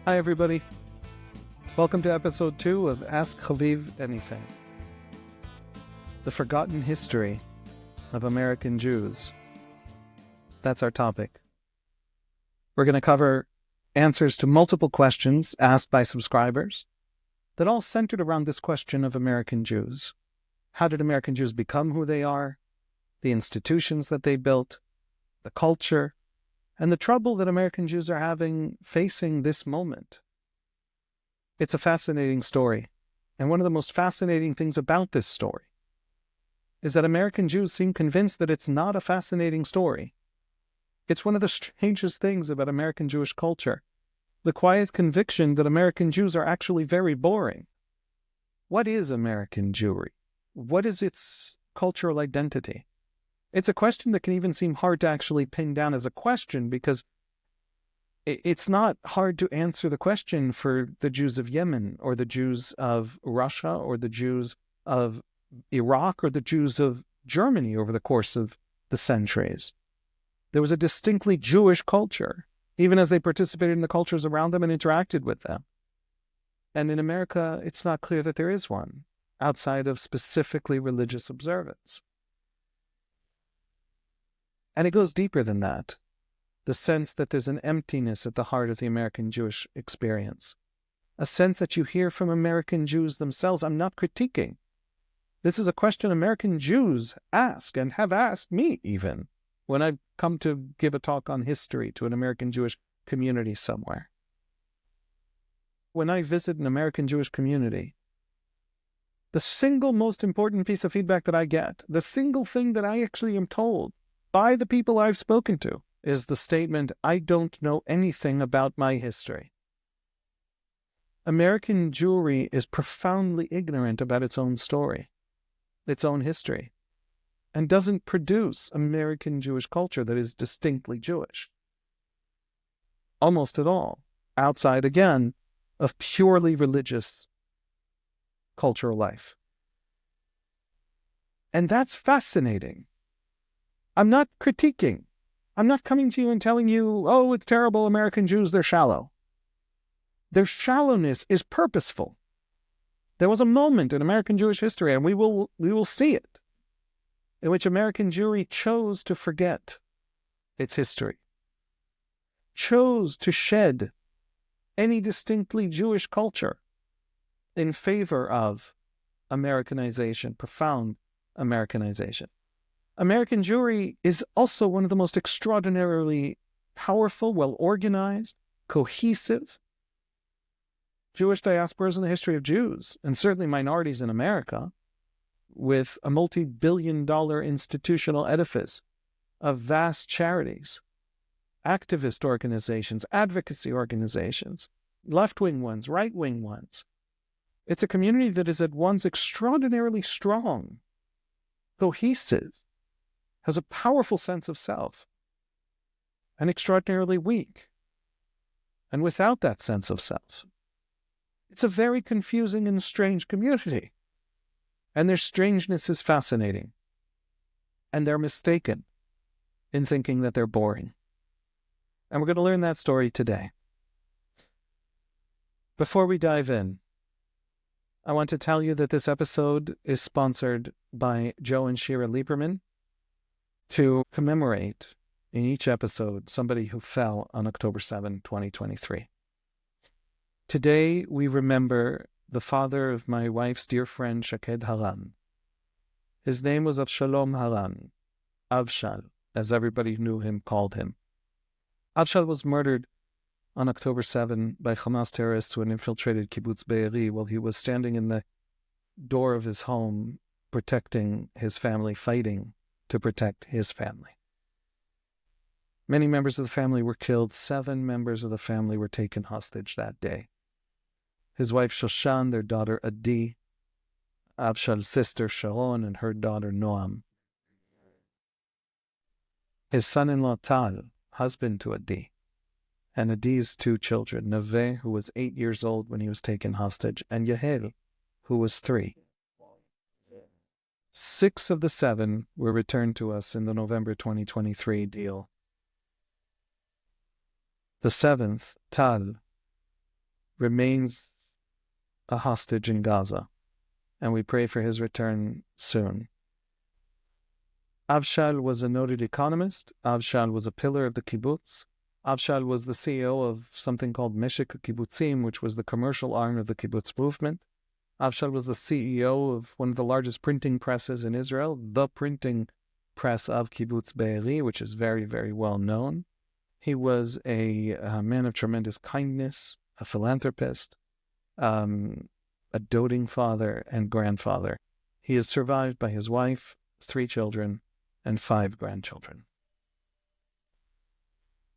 Hi, everybody. Welcome to episode 2 of Ask Haviv Anything. The forgotten history of American Jews. That's our topic. We're going to cover answers to multiple questions asked by subscribers that all centered around this question of American Jews. How did American Jews become who they are? The institutions that they built, the culture, and the trouble that American Jews are having facing this moment. It's a fascinating story, and one of the most fascinating things about this story is that American Jews seem convinced that it's not a fascinating story. It's one of the strangest things about American Jewish culture, the quiet conviction that American Jews are actually very boring. What is American Jewry? What is its cultural identity? It's a question that can even seem hard to actually pin down as a question because it's not hard to answer the question for the Jews of Yemen or the Jews of Russia or the Jews of Iraq or the Jews of Germany over the course of the centuries. There was a distinctly Jewish culture, even as they participated in the cultures around them and interacted with them. And in America, it's not clear that there is one outside of specifically religious observance. And it goes deeper than that, the sense that there's an emptiness at the heart of the American Jewish experience, a sense that you hear from American Jews themselves. I'm not critiquing. This is a question American Jews ask and have asked me even when I've come to give a talk on history to an American Jewish community somewhere. When I visit an American Jewish community, the single most important piece of feedback that I get, the single thing that I actually am told by the people I've spoken to, is the statement, I don't know anything about my history. American Jewry is profoundly ignorant about its own story, its own history, and doesn't produce American Jewish culture that is distinctly Jewish. Almost at all, outside, again, of purely religious cultural life. And that's fascinating. I'm not critiquing. I'm not coming to you and telling you, oh, it's terrible, American Jews, they're shallow. Their shallowness is purposeful. There was a moment in American Jewish history, and we will see it, in which American Jewry chose to forget its history, chose to shed any distinctly Jewish culture in favor of Americanization, profound Americanization. American Jewry is also one of the most extraordinarily powerful, well-organized, cohesive Jewish diasporas in the history of Jews, and certainly minorities in America, with a multi-billion-dollar institutional edifice of vast charities, activist organizations, advocacy organizations, left-wing ones, right-wing ones. It's a community that is at once extraordinarily strong, cohesive, has a powerful sense of self, and extraordinarily weak. And without that sense of self, it's a very confusing and strange community. And their strangeness is fascinating. And they're mistaken in thinking that they're boring. And we're going to learn that story today. Before we dive in, I want to tell you that this episode is sponsored by Joe and Shira Lieberman to commemorate in each episode somebody who fell on October 7, 2023. Today we remember the father of my wife's dear friend Shaked Haran. His name was Avshalom Haran, Avshal, as everybody who knew him called him. Avshal was murdered on October 7 by Hamas terrorists who had infiltrated Kibbutz Be'eri while he was standing in the door of his home protecting his family, fighting to protect his family. Many members of the family were killed. 7 members of the family were taken hostage that day. His wife Shoshan, their daughter Adi, Avshal's sister Sharon, and her daughter Noam. His son-in-law Tal, husband to Adi, and Adi's 2 children, Naveh, who was 8 years old when he was taken hostage, and Yehel, who was 3. 6 of the 7 were returned to us in the November 2023 deal. The 7th, Tal, remains a hostage in Gaza, and we pray for his return soon. Avshal was a noted economist. Avshal was a pillar of the kibbutz. Avshal was the CEO of something called Meshek Kibbutzim, which was the commercial arm of the kibbutz movement. Avshal was the CEO of one of the largest printing presses in Israel, the printing press of Kibbutz Be'eri, which is very, very well known. He was a man of tremendous kindness, a philanthropist, a doting father and grandfather. He is survived by his wife, 3 children, and 5 grandchildren.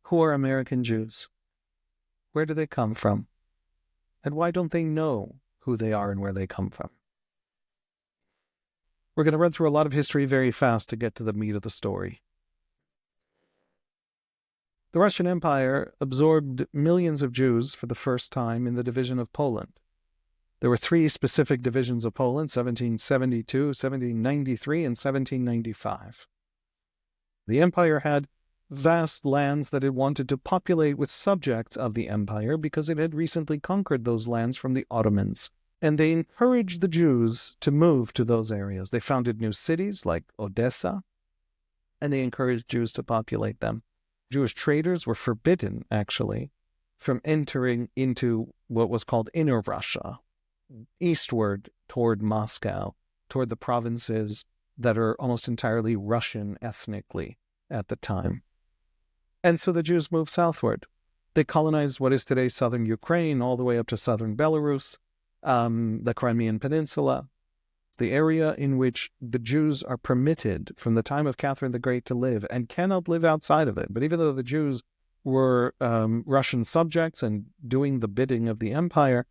Who are American Jews? Where do they come from? And why don't they know who they are and where they come from? We're going to run through a lot of history very fast to get to the meat of the story. The Russian Empire absorbed millions of Jews for the first time in the division of Poland. There were 3 specific divisions of Poland, 1772, 1793, and 1795. The empire had vast lands that it wanted to populate with subjects of the empire because it had recently conquered those lands from the Ottomans. And they encouraged the Jews to move to those areas. They founded new cities like Odessa, and they encouraged Jews to populate them. Jewish traders were forbidden, actually, from entering into what was called Inner Russia, eastward toward Moscow, toward the provinces that are almost entirely Russian ethnically at the time. And so the Jews moved southward. They colonized what is today southern Ukraine, all the way up to southern Belarus, the Crimean Peninsula, the area in which the Jews are permitted from the time of Catherine the Great to live and cannot live outside of it. But even though the Jews were Russian subjects and doing the bidding of the empire,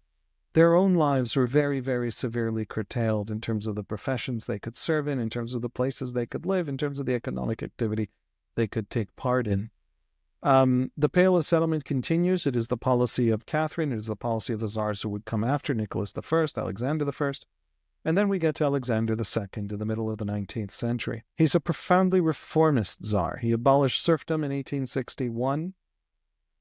their own lives were very, very severely curtailed in terms of the professions they could serve in terms of the places they could live, in terms of the economic activity they could take part in. The Pale of Settlement continues. It is the policy of Catherine. It is the policy of the czars who would come after Nicholas I, Alexander I. And then we get to Alexander II in the middle of the 19th century. He's a profoundly reformist czar. He abolished serfdom in 1861.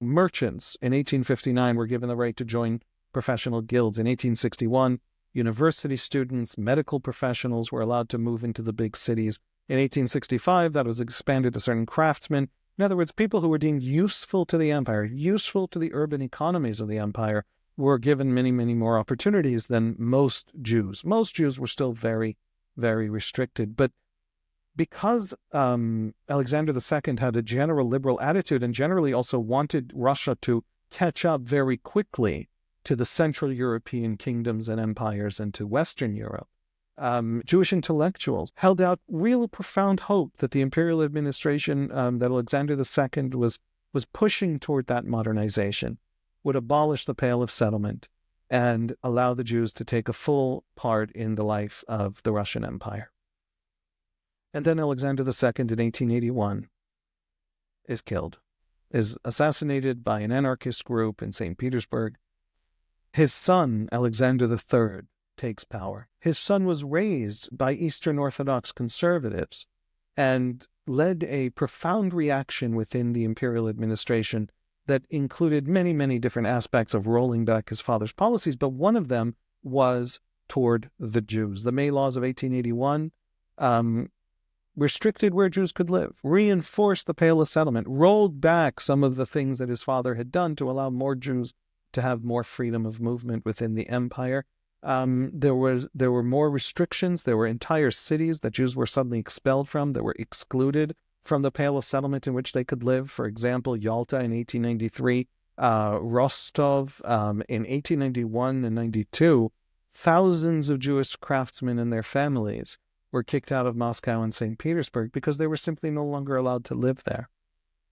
Merchants in 1859 were given the right to join professional guilds. In 1861, university students, medical professionals were allowed to move into the big cities. In 1865, that was expanded to certain craftsmen. In other words, people who were deemed useful to the empire, useful to the urban economies of the empire, were given many, many more opportunities than most Jews. Most Jews were still very, very restricted. But because Alexander II had a general liberal attitude and generally also wanted Russia to catch up very quickly to the Central European kingdoms and empires and to Western Europe, Jewish intellectuals held out real profound hope that the imperial administration that Alexander II was pushing toward that modernization would abolish the Pale of Settlement and allow the Jews to take a full part in the life of the Russian Empire. And then Alexander II in 1881 is killed, is assassinated by an anarchist group in St. Petersburg. His son, Alexander III, takes power. His son was raised by Eastern Orthodox conservatives and led a profound reaction within the imperial administration that included many, many different aspects of rolling back his father's policies, but one of them was toward the Jews. The May laws of 1881 restricted where Jews could live, reinforced the Pale of Settlement, rolled back some of the things that his father had done to allow more Jews to have more freedom of movement within the empire. There were more restrictions. There were entire cities that Jews were suddenly expelled from, that were excluded from the Pale of Settlement in which they could live. For example, Yalta in 1893, Rostov in 1891 and 92, thousands of Jewish craftsmen and their families were kicked out of Moscow and St. Petersburg because they were simply no longer allowed to live there.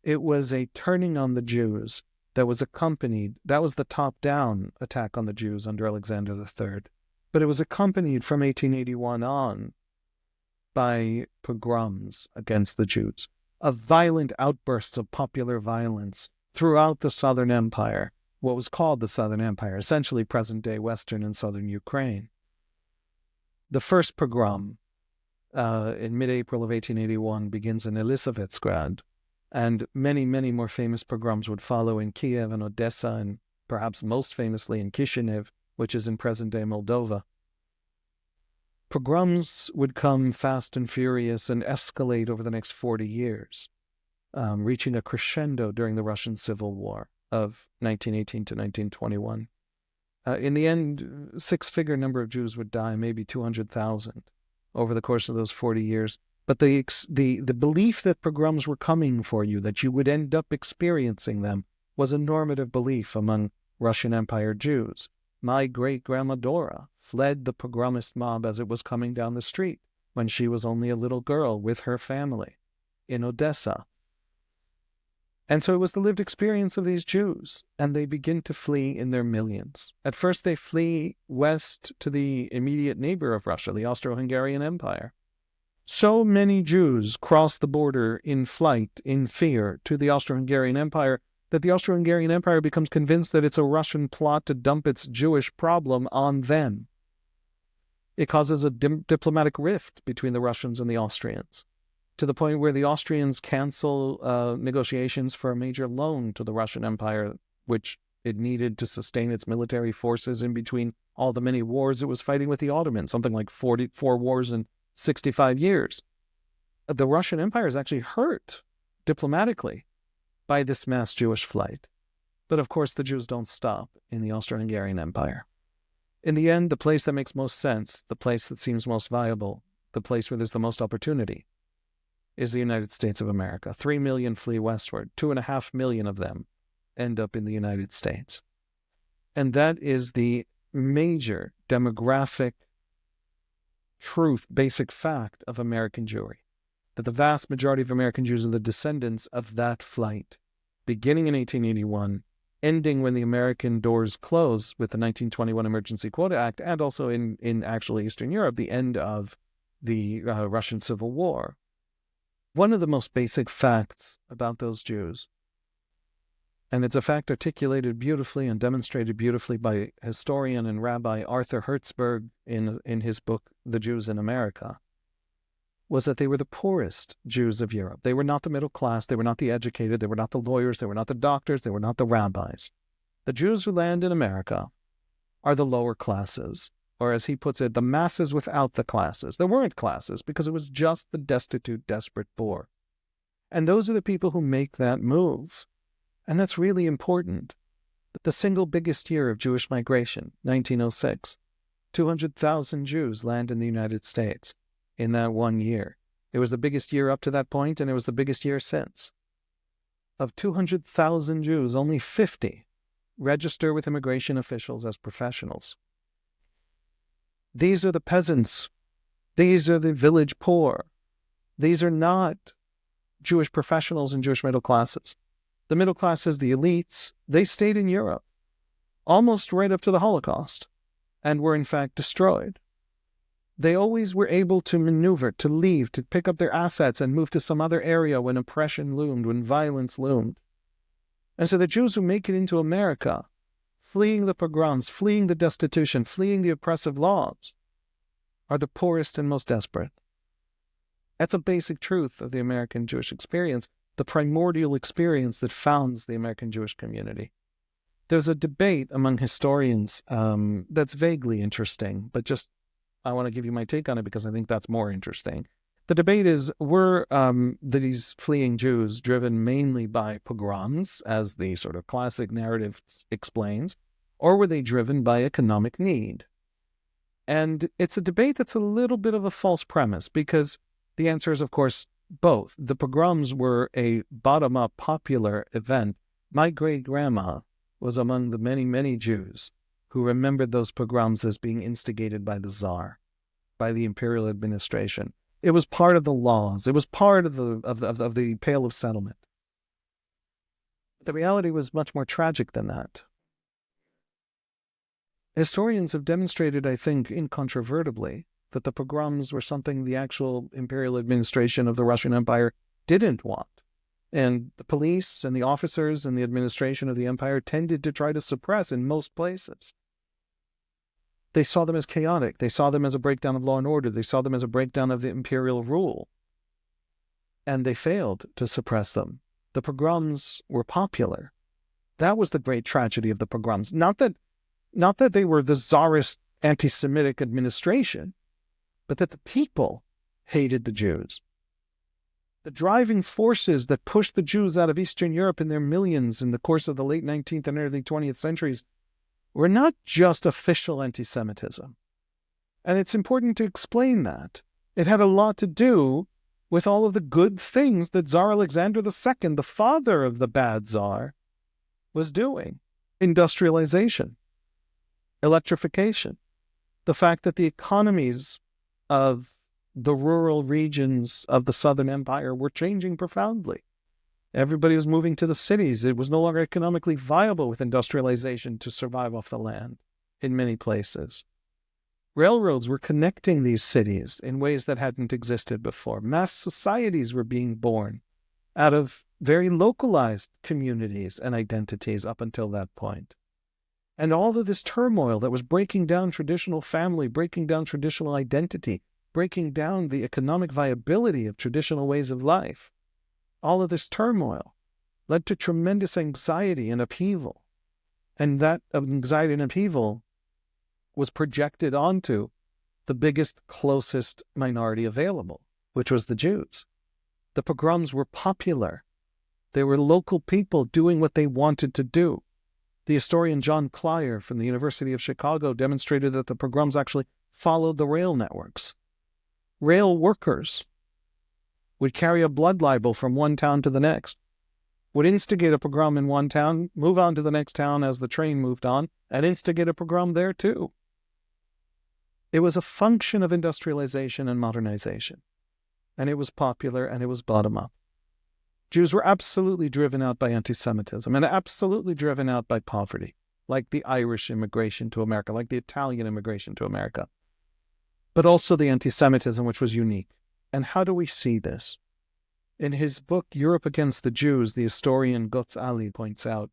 It was a turning on the Jews that was accompanied, that was the top-down attack on the Jews under Alexander III, but it was accompanied from 1881 on by pogroms against the Jews, of violent outbursts of popular violence throughout the Southern Empire, what was called the Southern Empire, essentially present-day Western and Southern Ukraine. The first pogrom in mid-April of 1881 begins in Elisavetsgrad, and many, many more famous pogroms would follow in Kiev and Odessa and perhaps most famously in Kishinev, which is in present-day Moldova. Pogroms would come fast and furious and escalate over the next 40 years, reaching a crescendo during the Russian Civil War of 1918 to 1921. In the end, six-figure number of Jews would die, maybe 200,000 over the course of those 40 years. But the belief that pogroms were coming for you, that you would end up experiencing them, was a normative belief among Russian Empire Jews. My great-grandma Dora fled the pogromist mob as it was coming down the street when she was only a little girl with her family in Odessa. And so it was the lived experience of these Jews, and they begin to flee in their millions. At first they flee west to the immediate neighbor of Russia, the Austro-Hungarian Empire. So many Jews cross the border in flight, in fear, to the Austro-Hungarian Empire, that the Austro-Hungarian Empire becomes convinced that it's a Russian plot to dump its Jewish problem on them. It causes a diplomatic rift between the Russians and the Austrians, to the point where the Austrians cancel negotiations for a major loan to the Russian Empire, which it needed to sustain its military forces in between all the many wars it was fighting with the Ottomans, something like 44 wars in 65 years. The Russian Empire is actually hurt diplomatically by this mass Jewish flight. But of course, the Jews don't stop in the Austro-Hungarian Empire. In the end, the place that makes most sense, the place that seems most viable, the place where there's the most opportunity, is the United States of America. 3 million flee westward. 2.5 million of them end up in the United States. And that is the major demographic truth, basic fact of American Jewry, that the vast majority of American Jews are the descendants of that flight, beginning in 1881, ending when the American doors closed with the 1921 Emergency Quota Act, and also in actually Eastern Europe, the end of the Russian Civil War. One of the most basic facts about those Jews, and it's a fact articulated beautifully and demonstrated beautifully by historian and Rabbi Arthur Hertzberg in his book, The Jews in America, was that they were the poorest Jews of Europe. They were not the middle class, they were not the educated, they were not the lawyers, they were not the doctors, they were not the rabbis. The Jews who land in America are the lower classes, or as he puts it, the masses without the classes. There weren't classes because it was just the destitute, desperate poor. And those are the people who make that move. And that's really important. The single biggest year of Jewish migration, 1906, 200,000 Jews land in the United States in that one year. It was the biggest year up to that point, and it was the biggest year since. Of 200,000 Jews, only 50 register with immigration officials as professionals. These are the peasants. These are the village poor. These are not Jewish professionals and Jewish middle classes. The middle classes, the elites, they stayed in Europe almost right up to the Holocaust and were in fact destroyed. They always were able to maneuver, to leave, to pick up their assets and move to some other area when oppression loomed, when violence loomed. And so the Jews who make it into America, fleeing the pogroms, fleeing the destitution, fleeing the oppressive laws, are the poorest and most desperate. That's a basic truth of the American Jewish experience, the primordial experience that founds the American Jewish community. There's a debate among historians that's vaguely interesting, but just I want to give you my take on it because I think that's more interesting. The debate is, were these fleeing Jews driven mainly by pogroms, as the sort of classic narrative explains, or were they driven by economic need? And it's a debate that's a little bit of a false premise, because the answer is, of course, both. The pogroms were a bottom-up popular event. My great-grandma was among the many, many Jews who remembered those pogroms as being instigated by the Tsar, by the imperial administration. It was part of the laws. It was part of the Pale of Settlement. The reality was much more tragic than that. Historians have demonstrated, I think, incontrovertibly, that the pogroms were something the actual imperial administration of the Russian Empire didn't want. And the police and the officers and the administration of the empire tended to try to suppress in most places. They saw them as chaotic. They saw them as a breakdown of law and order. They saw them as a breakdown of the imperial rule. And they failed to suppress them. The pogroms were popular. That was the great tragedy of the pogroms. Not that they were the czarist anti-Semitic administration, but that the people hated the Jews. The driving forces that pushed the Jews out of Eastern Europe in their millions in the course of the late 19th and early 20th centuries were not just official anti-Semitism. And it's important to explain that. It had a lot to do with all of the good things that Tsar Alexander II, the father of the bad Tsar, was doing. Industrialization, electrification, the fact that the economies of the rural regions of the Southern Empire were changing profoundly. Everybody was moving to the cities. It was no longer economically viable with industrialization to survive off the land in many places. Railroads were connecting these cities in ways that hadn't existed before. Mass societies were being born out of very localized communities and identities up until that point. And all of this turmoil that was breaking down traditional family, breaking down traditional identity, breaking down the economic viability of traditional ways of life, all of this turmoil led to tremendous anxiety and upheaval. And that anxiety and upheaval was projected onto the biggest, closest minority available, which was the Jews. The pogroms were popular. They were local people doing what they wanted to do. The historian John Clyer from the University of Chicago demonstrated that the pogroms actually followed the rail networks. Rail workers would carry a blood libel from one town to the next, would instigate a pogrom in one town, move on to the next town as the train moved on, and instigate a pogrom there too. It was a function of industrialization and modernization, and it was popular and it was bottom-up. Jews were absolutely driven out by anti-Semitism and absolutely driven out by poverty, like the Irish immigration to America, like the Italian immigration to America, but also the anti-Semitism, which was unique. And how do we see this? In his book, Europe Against the Jews, the historian Götz Ali points out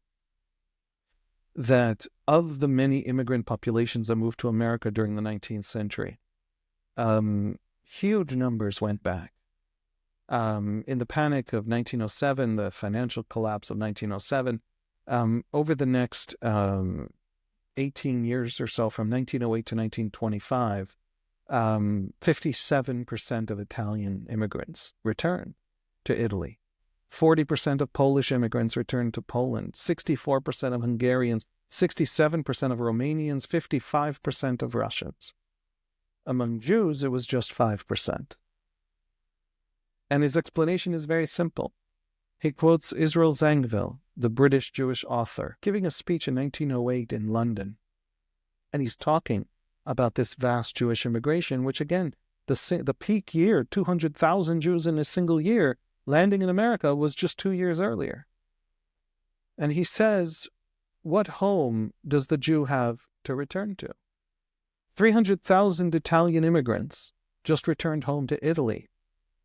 that of the many immigrant populations that moved to America during the 19th century, huge numbers went back. In the panic of 1907, the financial collapse of 1907, over the next 18 years or so, from 1908 to 1925, 57% of Italian immigrants returned to Italy. 40% of Polish immigrants returned to Poland, 64% of Hungarians, 67% of Romanians, 55% of Russians. Among Jews, it was just 5%. And his explanation is very simple. He quotes Israel Zangwill, the British Jewish author, giving a speech in 1908 in London. And he's talking about this vast Jewish immigration, which again, the peak year, 200,000 Jews in a single year, landing in America was just 2 years earlier. And he says, what home does the Jew have to return to? 300,000 Italian immigrants just returned home to Italy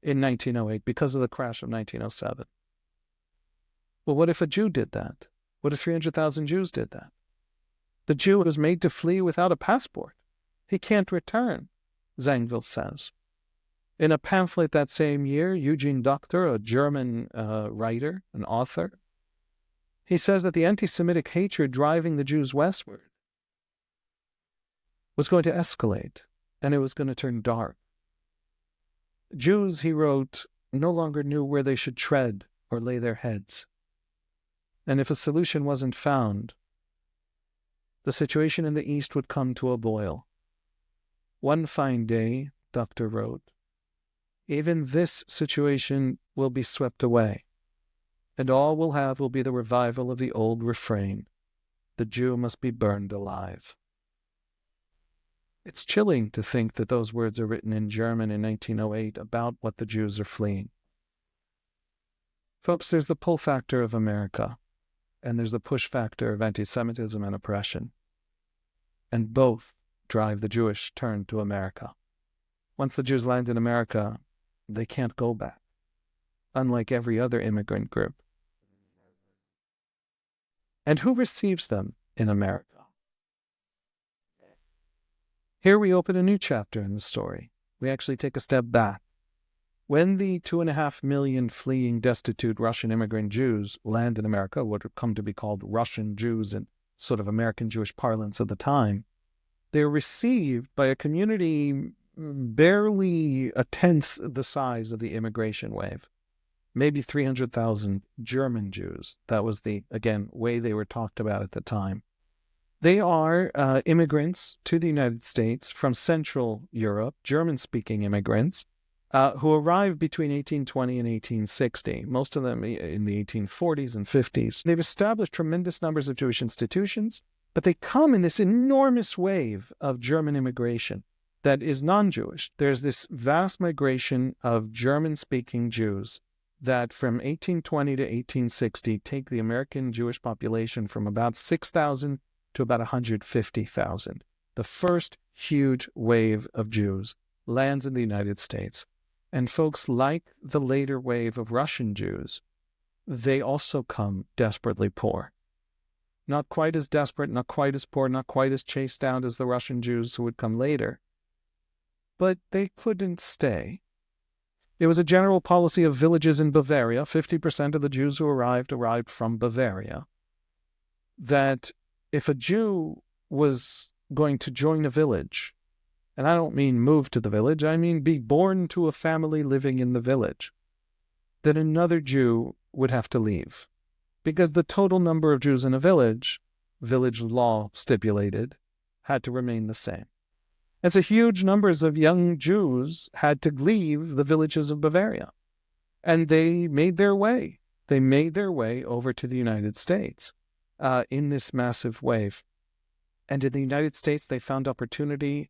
in 1908 because of the crash of 1907. Well, what if a Jew did that? What if 300,000 Jews did that? The Jew was made to flee without a passport. He can't return, Zangwill says. In a pamphlet that same year, Eugene Doctor, a German writer, an author, he says that the anti-Semitic hatred driving the Jews westward was going to escalate, and it was going to turn dark. Jews, he wrote, no longer knew where they should tread or lay their heads. And if a solution wasn't found, the situation in the East would come to a boil. One fine day, Doctor wrote, even this situation will be swept away, and all we'll have will be the revival of the old refrain, the Jew must be burned alive. It's chilling to think that those words are written in German in 1908 about what the Jews are fleeing. Folks, there's the pull factor of America, and there's the push factor of anti-Semitism and oppression. And both drive the Jewish turn to America. Once the Jews land in America, they can't go back, unlike every other immigrant group. And who receives them in America? Here we open a new chapter in the story. We actually take a step back. When the 2.5 million fleeing destitute Russian immigrant Jews land in America, what would come to be called Russian Jews in sort of American Jewish parlance at the time, they're received by a community barely a tenth the size of the immigration wave. Maybe 300,000 German Jews. That was the, again, way they were talked about at the time. They are immigrants to the United States from Central Europe, German-speaking immigrants, who arrived between 1820 and 1860, most of them in the 1840s and 50s. They've established tremendous numbers of Jewish institutions, but they come in this enormous wave of German immigration that is non-Jewish. There's this vast migration of German-speaking Jews that from 1820 to 1860 take the American Jewish population from about 6,000 to about 150,000. The first huge wave of Jews lands in the United States. And folks, like the later wave of Russian Jews, they also come desperately poor. Not quite as desperate, not quite as poor, not quite as chased out as the Russian Jews who would come later. But they couldn't stay. It was a general policy of villages in Bavaria. 50% of the Jews who arrived from Bavaria. That if a Jew was going to join a village, and I don't mean move to the village, I mean be born to a family living in the village, then another Jew would have to leave. Because the total number of Jews in a village law stipulated, had to remain the same. And so huge numbers of young Jews had to leave the villages of Bavaria. And they made their way. They made their way over to the United States in this massive wave. And in the United States, they found opportunity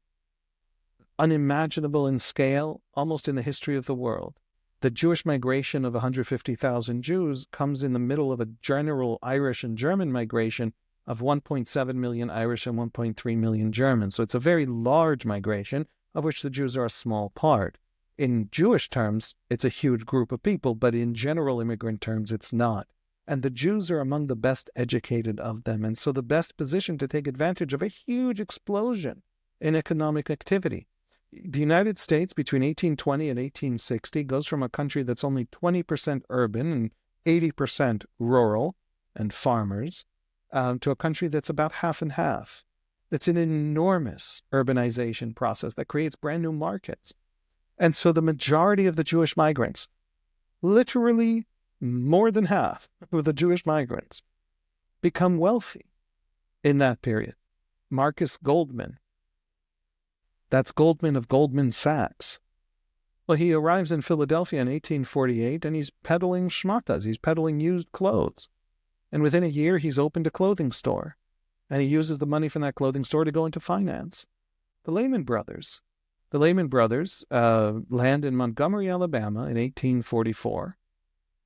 unimaginable in scale, almost in the history of the world. The Jewish migration of 150,000 Jews comes in the middle of a general Irish and German migration of 1.7 million Irish and 1.3 million Germans. So it's a very large migration, of which the Jews are a small part. In Jewish terms, it's a huge group of people, but in general immigrant terms, it's not. And the Jews are among the best educated of them, and so the best positioned to take advantage of a huge explosion in economic activity. The United States, between 1820 and 1860, goes from a country that's only 20% urban and 80% rural and farmers, to a country that's about half and half. It's an enormous urbanization process that creates brand new markets. And so the majority of the Jewish migrants, literally more than half of the Jewish migrants, become wealthy in that period. Marcus Goldman, that's Goldman of Goldman Sachs. Well, he arrives in Philadelphia in 1848 and he's peddling shmatas, he's peddling used clothes. And within a year, he's opened a clothing store. And he uses the money from that clothing store to go into finance. The Lehman Brothers land in Montgomery, Alabama in 1844.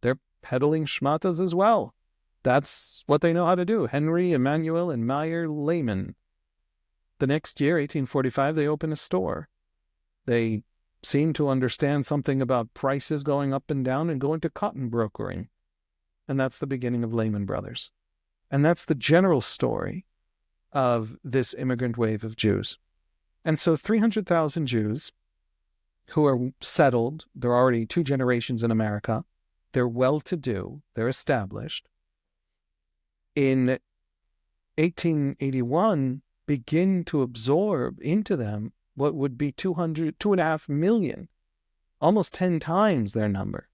They're peddling shmatas as well. That's what they know how to do. Henry, Emmanuel, and Meyer Lehman. The next year, 1845, they open a store. They seem to understand something about prices going up and down and go into cotton brokering. And that's the beginning of Lehman Brothers. And that's the general story of this immigrant wave of Jews. And so 300,000 Jews who are settled, they're already 2 generations in America, they're well-to-do, they're established, in 1881 begin to absorb into them what would be 2.5 million, almost 10 times their number.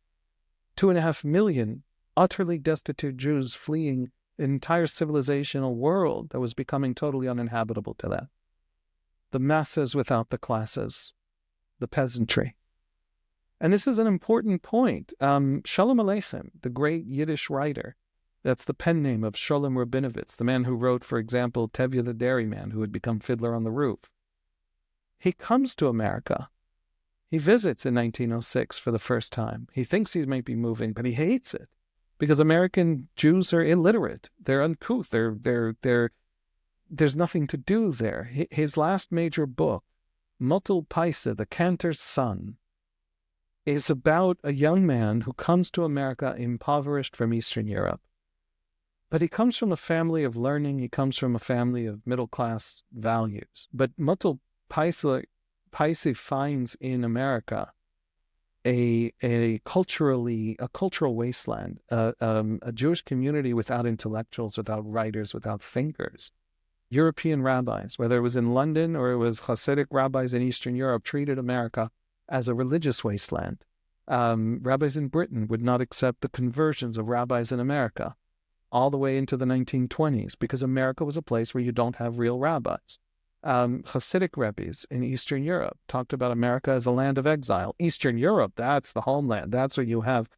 2.5 million utterly destitute Jews fleeing an entire civilizational world that was becoming totally uninhabitable to them. The masses without the classes, the peasantry. And this is an important point. Shalom Aleichem, the great Yiddish writer, that's the pen name of Sholem Rabinovitz, the man who wrote, for example, Tevye the Dairyman, who had become Fiddler on the Roof. He comes to America. He visits in 1906 for the first time. He thinks he might be moving, but he hates it. Because American Jews are illiterate, they're uncouth, there's nothing to do there. His last major book, Motel Paise, The Cantor's Son, is about a young man who comes to America impoverished from Eastern Europe. But he comes from a family of learning, he comes from a family of middle-class values. But Motel Paise finds in America a cultural wasteland, a Jewish community without intellectuals, without writers, without thinkers. European rabbis, whether it was in London or it was Hasidic rabbis in Eastern Europe, treated America as a religious wasteland. Rabbis in Britain would not accept the conversions of rabbis in America all the way into the 1920s because America was a place where you don't have real rabbis. Hasidic rabbis in Eastern Europe talked about America as a land of exile. Eastern Europe, that's the homeland. That's where you have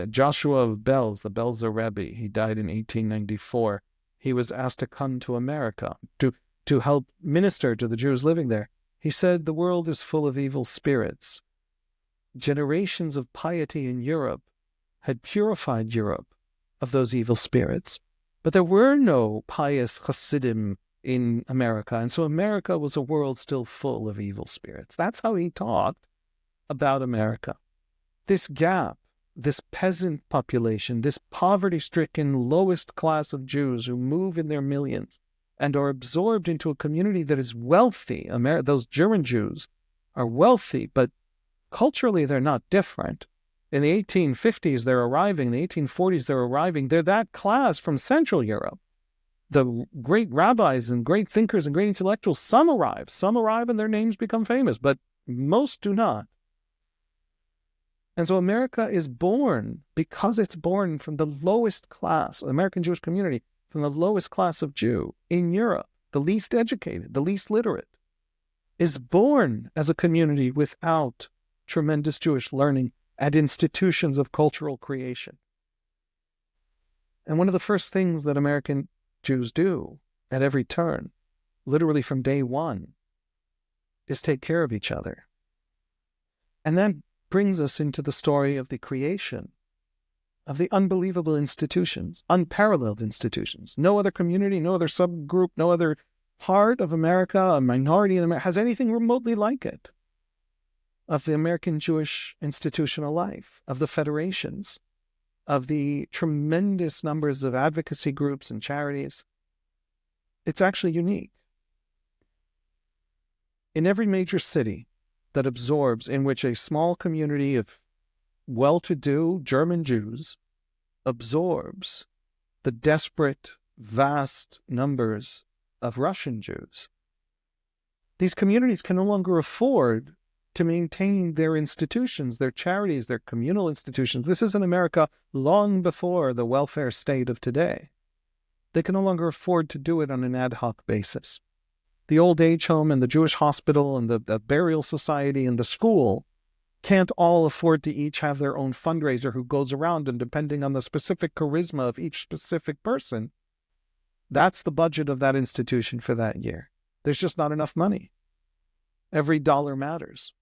Joshua of Belz, the Belzer Rebbe. He died in 1894. He was asked to come to America to help minister to the Jews living there. He said, the world is full of evil spirits. Generations of piety in Europe had purified Europe of those evil spirits, but there were no pious Hasidim in America, and so America was a world still full of evil spirits. That's how he talked about America. This gap, this peasant population, this poverty-stricken lowest class of Jews who move in their millions and are absorbed into a community that is wealthy. Those German Jews are wealthy, but culturally they're not different. In the 1850s, they're arriving. In the 1840s, they're arriving. They're that class from Central Europe. The great rabbis and great thinkers and great intellectuals, some arrive and their names become famous, but most do not. And so America is born, because it's born from the lowest class, the American Jewish community, from the lowest class of Jew in Europe, the least educated, the least literate, is born as a community without tremendous Jewish learning and institutions of cultural creation. And one of the first things that American Jews do at every turn, literally from day one, is take care of each other. And that brings us into the story of the creation of the unbelievable institutions, unparalleled institutions. No other community, no other subgroup, no other part of America, a minority in America, has anything remotely like it. Of the American Jewish institutional life, of the federations, of the tremendous numbers of advocacy groups and charities. It's actually unique. In every major city that absorbs, in which a small community of well-to-do German Jews absorbs the desperate, vast numbers of Russian Jews, these communities can no longer afford to maintain their institutions, their charities, their communal institutions. This is in America long before the welfare state of today. They can no longer afford to do it on an ad hoc basis. The old age home and the Jewish hospital and the burial society and the school can't all afford to each have their own fundraiser who goes around, and depending on the specific charisma of each specific person, that's the budget of that institution for that year. There's just not enough money. Every dollar matters.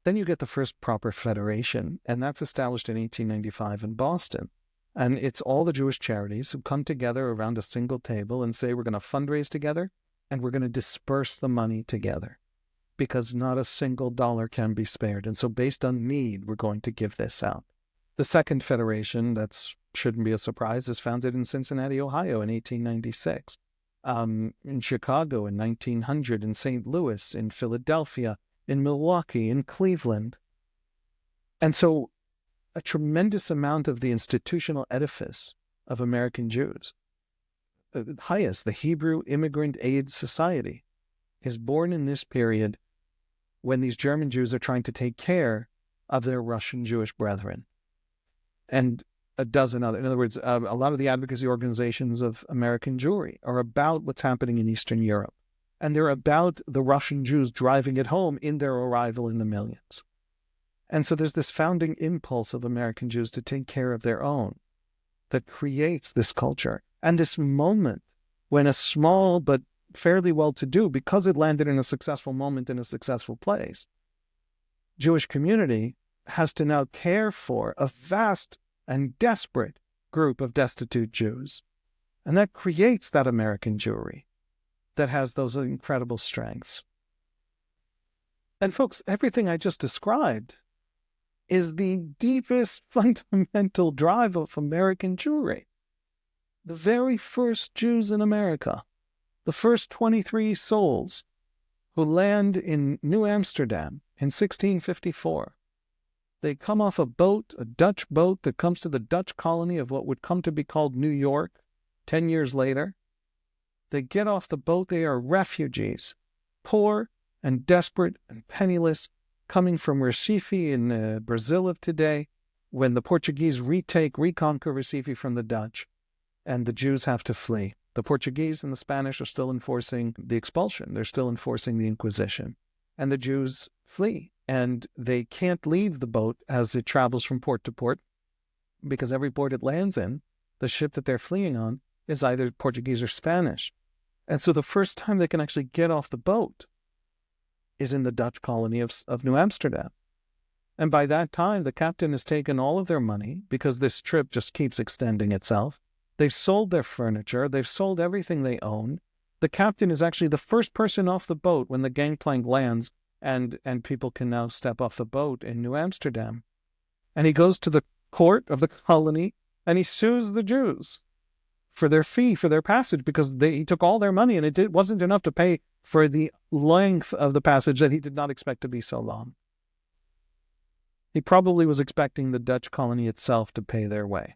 Then you get the first proper federation, and that's established in 1895 in Boston. And it's all the Jewish charities who come together around a single table and say, we're going to fundraise together, and we're going to disperse the money together, because not a single dollar can be spared. And so based on need, we're going to give this out. The second federation, that shouldn't be a surprise, is founded in Cincinnati, Ohio in 1896, in Chicago in 1900, in St. Louis, in Philadelphia, in Milwaukee, in Cleveland. And so a tremendous amount of the institutional edifice of American Jews, the highest, the Hebrew Immigrant Aid Society, is born in this period when these German Jews are trying to take care of their Russian Jewish brethren. And a dozen other, in other words, a lot of the advocacy organizations of American Jewry are about what's happening in Eastern Europe. And they're about the Russian Jews driving it home in their arrival in the millions. And so there's this founding impulse of American Jews to take care of their own that creates this culture. And this moment when a small but fairly well-to-do, because it landed in a successful moment in a successful place, Jewish community has to now care for a vast and desperate group of destitute Jews. And that creates that American Jewry that has those incredible strengths. And folks, everything I just described is the deepest fundamental drive of American Jewry. The very first Jews in America, the first 23 souls who land in New Amsterdam in 1654, They come off a boat, a Dutch boat that comes to the Dutch colony of what would come to be called New York 10 years later. They get off the boat. They are refugees, poor and desperate and penniless, coming from Recife in Brazil of today, when the Portuguese reconquer Recife from the Dutch, and the Jews have to flee. The Portuguese and the Spanish are still enforcing the expulsion. They're still enforcing the Inquisition. And the Jews flee, and they can't leave the boat as it travels from port to port, because every port it lands in, the ship that they're fleeing on, is either Portuguese or Spanish. And so the first time they can actually get off the boat is in the Dutch colony of New Amsterdam. And by that time, the captain has taken all of their money, because this trip just keeps extending itself. They've sold their furniture. They've sold everything they own. The captain is actually the first person off the boat when the gangplank lands, and people can now step off the boat in New Amsterdam. And he goes to the court of the colony, and he sues the Jews for their fee, for their passage, because he took all their money, and it wasn't enough to pay for the length of the passage that he did not expect to be so long. He probably was expecting the Dutch colony itself to pay their way.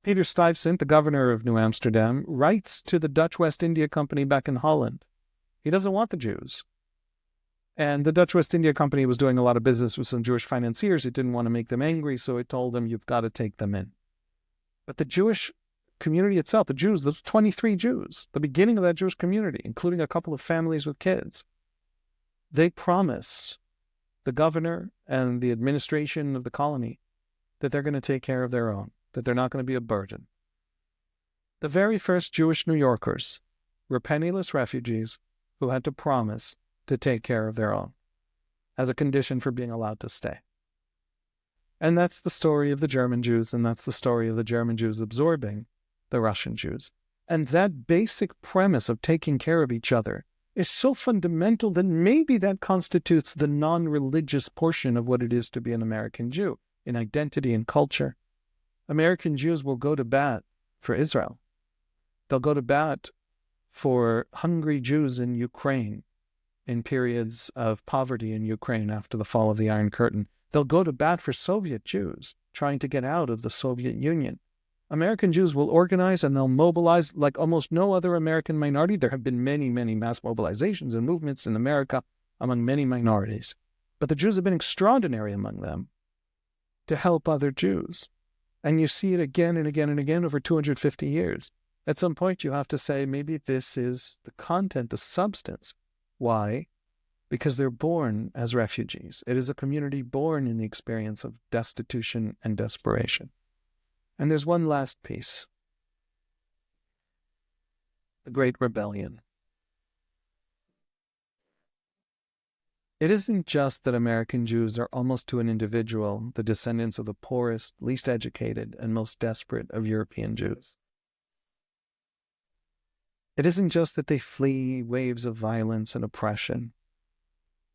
Peter Stuyvesant, the governor of New Amsterdam, writes to the Dutch West India Company back in Holland. He doesn't want the Jews. And the Dutch West India Company was doing a lot of business with some Jewish financiers. It didn't want to make them angry, so it told them, you've got to take them in. But the Jewish community itself, the Jews, those 23 Jews, the beginning of that Jewish community, including a couple of families with kids, they promise the governor and the administration of the colony that they're going to take care of their own, that they're not going to be a burden. The very first Jewish New Yorkers were penniless refugees who had to promise to take care of their own as a condition for being allowed to stay. And that's the story of the German Jews, and that's the story of the German Jews absorbing the Russian Jews. And that basic premise of taking care of each other is so fundamental that maybe that constitutes the non-religious portion of what it is to be an American Jew, in identity and culture. American Jews will go to bat for Israel. They'll go to bat for hungry Jews in Ukraine in periods of poverty in Ukraine after the fall of the Iron Curtain. They'll go to bat for Soviet Jews trying to get out of the Soviet Union. American Jews will organize and they'll mobilize like almost no other American minority. There have been many, many mass mobilizations and movements in America among many minorities. But the Jews have been extraordinary among them to help other Jews. And you see it again and again and again over 250 years. At some point you have to say, maybe this is the content, the substance. Why? Because they're born as refugees. It is a community born in the experience of destitution and desperation. And there's one last piece. The Great Rebellion. It isn't just that American Jews are almost to an individual the descendants of the poorest, least educated, and most desperate of European Jews. It isn't just that they flee waves of violence and oppression.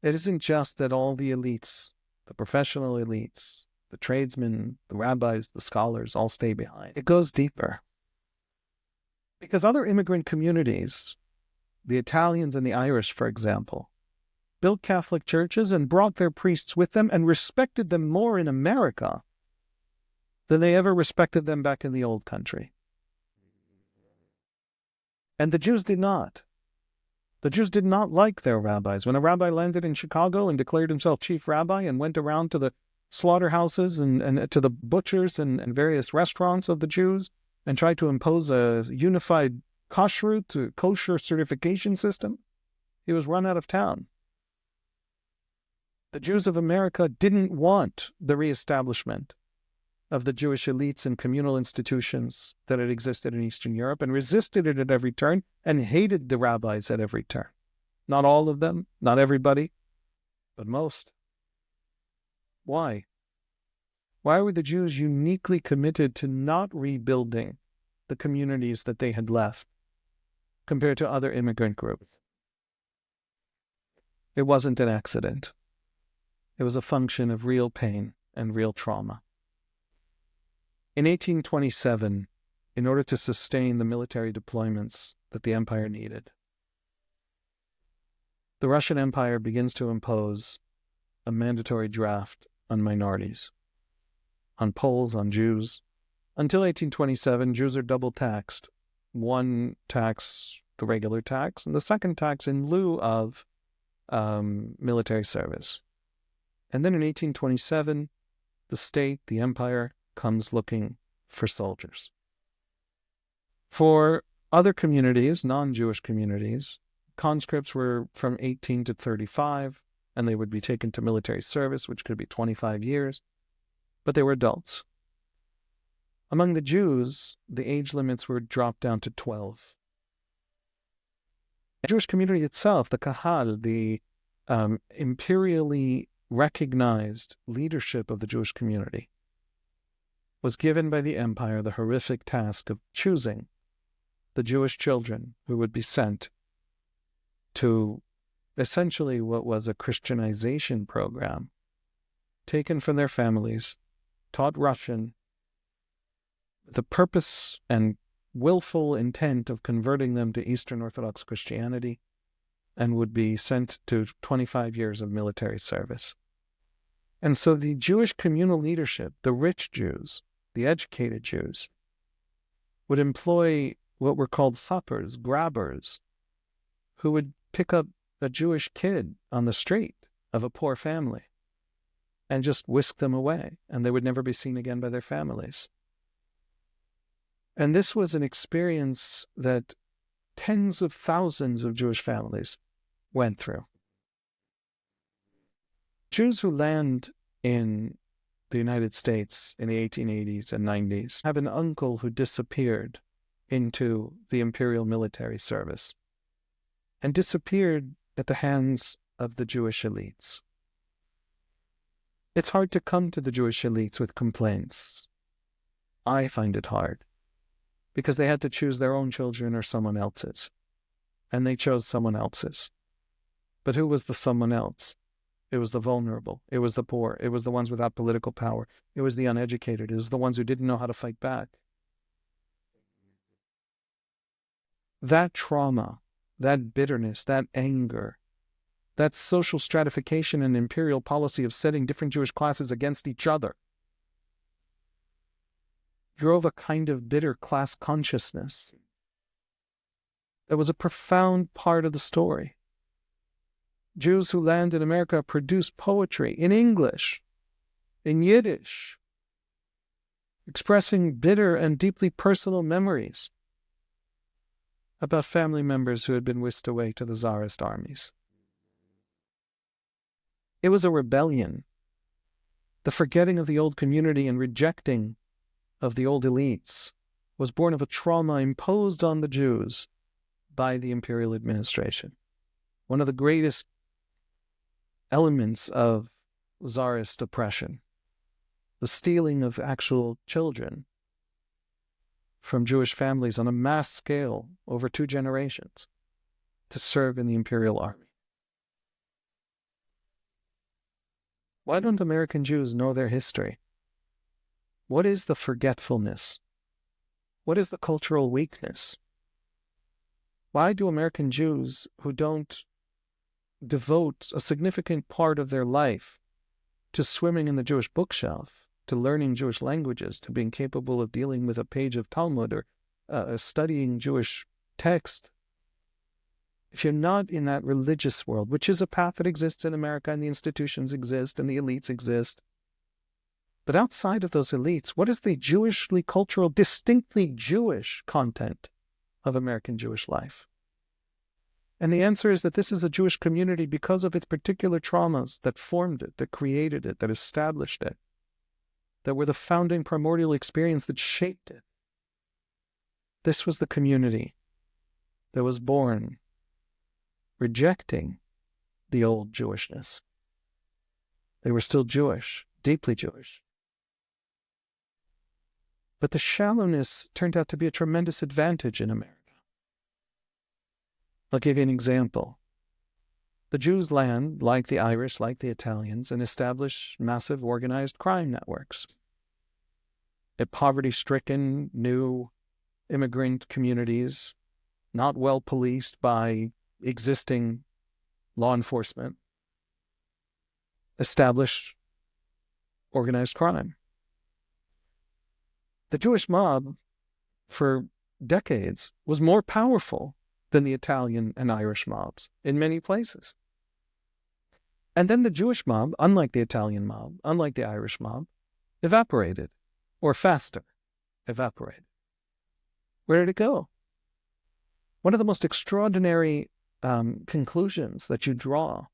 It isn't just that all the elites, the professional elites, the tradesmen, the rabbis, the scholars all stay behind. It goes deeper. Because other immigrant communities, the Italians and the Irish, for example, built Catholic churches and brought their priests with them and respected them more in America than they ever respected them back in the old country. And the Jews did not. The Jews did not like their rabbis. When a rabbi landed in Chicago and declared himself chief rabbi and went around to the slaughterhouses and to the butchers and various restaurants of the Jews and tried to impose a unified kosher certification system, he was run out of town. The Jews of America didn't want the reestablishment of the Jewish elites and communal institutions that had existed in Eastern Europe and resisted it at every turn and hated the rabbis at every turn. Not all of them, not everybody, but most. Why? Why were the Jews uniquely committed to not rebuilding the communities that they had left compared to other immigrant groups? It wasn't an accident. It was a function of real pain and real trauma. In 1827, in order to sustain the military deployments that the empire needed, the Russian Empire begins to impose a mandatory draft on minorities, on Poles, on Jews. Until 1827, Jews are double taxed. One tax, the regular tax, and the second tax in lieu of military service. And then in 1827, the state, the empire, comes looking for soldiers. For other communities, non-Jewish communities, conscripts were from 18 to 35, and they would be taken to military service, which could be 25 years, but they were adults. Among the Jews, the age limits were dropped down to 12. The Jewish community itself, the Kahal, the imperially recognized leadership of the Jewish community, was given by the empire the horrific task of choosing the Jewish children who would be sent to essentially what was a Christianization program, taken from their families, taught Russian, the purpose and willful intent of converting them to Eastern Orthodox Christianity, and would be sent to 25 years of military service. And so the Jewish communal leadership, the rich Jews, the educated Jews, would employ what were called suppers, grabbers, who would pick up a Jewish kid on the street of a poor family and just whisk them away, and they would never be seen again by their families. And this was an experience that tens of thousands of Jewish families went through. Jews who land in the United States in the 1880s and 90s have an uncle who disappeared into the imperial military service and disappeared at the hands of the Jewish elites. It's hard to come to the Jewish elites with complaints. I find it hard, because they had to choose their own children or someone else's, and they chose someone else's. But who was the someone else? It was the vulnerable. It was the poor. It was the ones without political power. It was the uneducated. It was the ones who didn't know how to fight back. That trauma, that bitterness, that anger, that social stratification and imperial policy of setting different Jewish classes against each other drove a kind of bitter class consciousness that was a profound part of the story. Jews who land in America produce poetry in English, in Yiddish, expressing bitter and deeply personal memories about family members who had been whisked away to the Tsarist armies. It was a rebellion, the forgetting of the old community and rejecting of the old elites was born of a trauma imposed on the Jews by the imperial administration. One of the greatest elements of Tsarist oppression, the stealing of actual children from Jewish families on a mass scale over 2 generations to serve in the imperial army. Why don't American Jews know their history? What is the forgetfulness? What is the cultural weakness? Why do American Jews who don't devote a significant part of their life to swimming in the Jewish bookshelf, to learning Jewish languages, to being capable of dealing with a page of Talmud or studying Jewish text, if you're not in that religious world, which is a path that exists in America, and the institutions exist and the elites exist, but outside of those elites, what is the Jewishly cultural, distinctly Jewish content of American Jewish life? And the answer is that this is a Jewish community because of its particular traumas that formed it, that created it, that established it, that were the founding primordial experience that shaped it. This was the community that was born rejecting the old Jewishness. They were still Jewish, deeply Jewish. But the shallowness turned out to be a tremendous advantage in America. I'll give you an example. The Jews land, like the Irish, like the Italians, and establish massive organized crime networks. At poverty-stricken, new immigrant communities, not well policed by existing law enforcement, establish organized crime. The Jewish mob, for decades, was more powerful than the Italian and Irish mobs in many places. And then the Jewish mob, unlike the Italian mob, unlike the Irish mob, evaporated, or faster, evaporated. Where did it go? One of the most extraordinary conclusions that you draw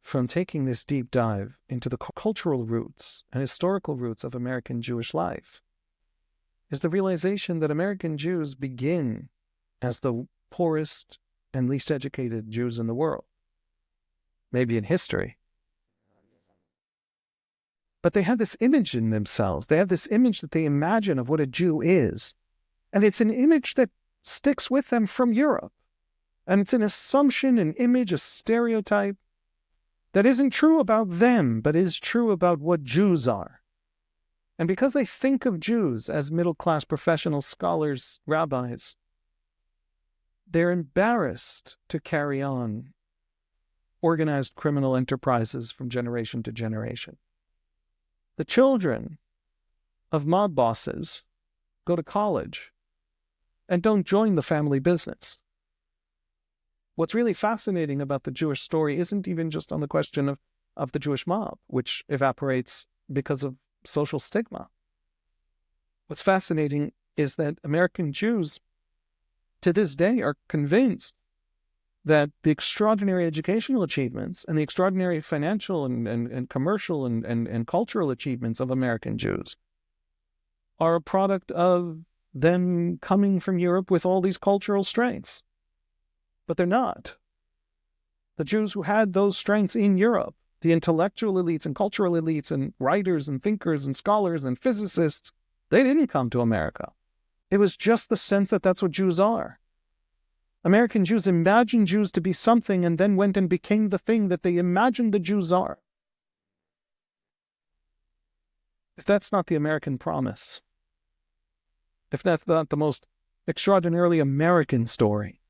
from taking this deep dive into the cultural roots and historical roots of American Jewish life is the realization that American Jews begin as the poorest and least educated Jews in the world, maybe in history. But they have this image in themselves. They have this image that they imagine of what a Jew is. And it's an image that sticks with them from Europe. And it's an assumption, an image, a stereotype that isn't true about them, but is true about what Jews are. And because they think of Jews as middle-class professional scholars, rabbis, they're embarrassed to carry on organized criminal enterprises from generation to generation. The children of mob bosses go to college and don't join the family business. What's really fascinating about the Jewish story isn't even just on the question of the Jewish mob, which evaporates because of social stigma. What's fascinating is that American Jews to this day are convinced that the extraordinary educational achievements and the extraordinary financial and commercial and cultural achievements of American Jews are a product of them coming from Europe with all these cultural strengths. But they're not. The Jews who had those strengths in Europe, the intellectual elites and cultural elites and writers and thinkers and scholars and physicists, they didn't come to America. It was just the sense that that's what Jews are. American Jews imagined Jews to be something and then went and became the thing that they imagined the Jews are. If that's not the American promise, if that's not the most extraordinarily American story,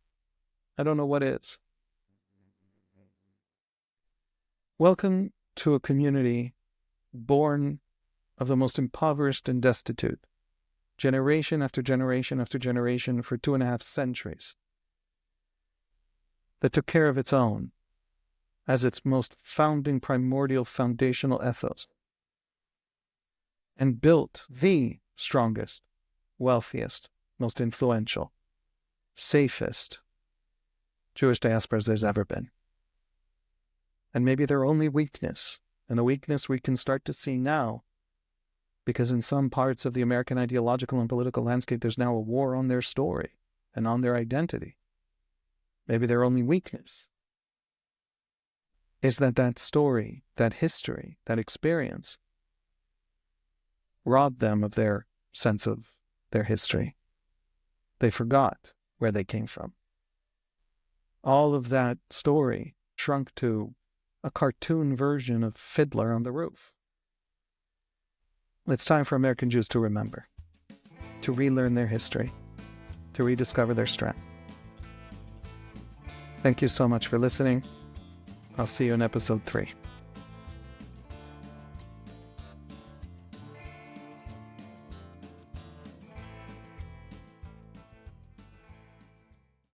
I don't know what is. Welcome to a community born of the most impoverished and destitute, generation after generation after generation for 2.5 centuries, that took care of its own as its most founding, primordial, foundational ethos, and built the strongest, wealthiest, most influential, safest Jewish diasporas there's ever been. And maybe their only weakness, and a weakness we can start to see now, because in some parts of the American ideological and political landscape, there's now a war on their story and on their identity. Maybe their only weakness is that story, that history, that experience robbed them of their sense of their history. They forgot where they came from. All of that story shrunk to a cartoon version of Fiddler on the Roof. It's time for American Jews to remember, to relearn their history, to rediscover their strength. Thank you so much for listening. I'll see you in episode 3.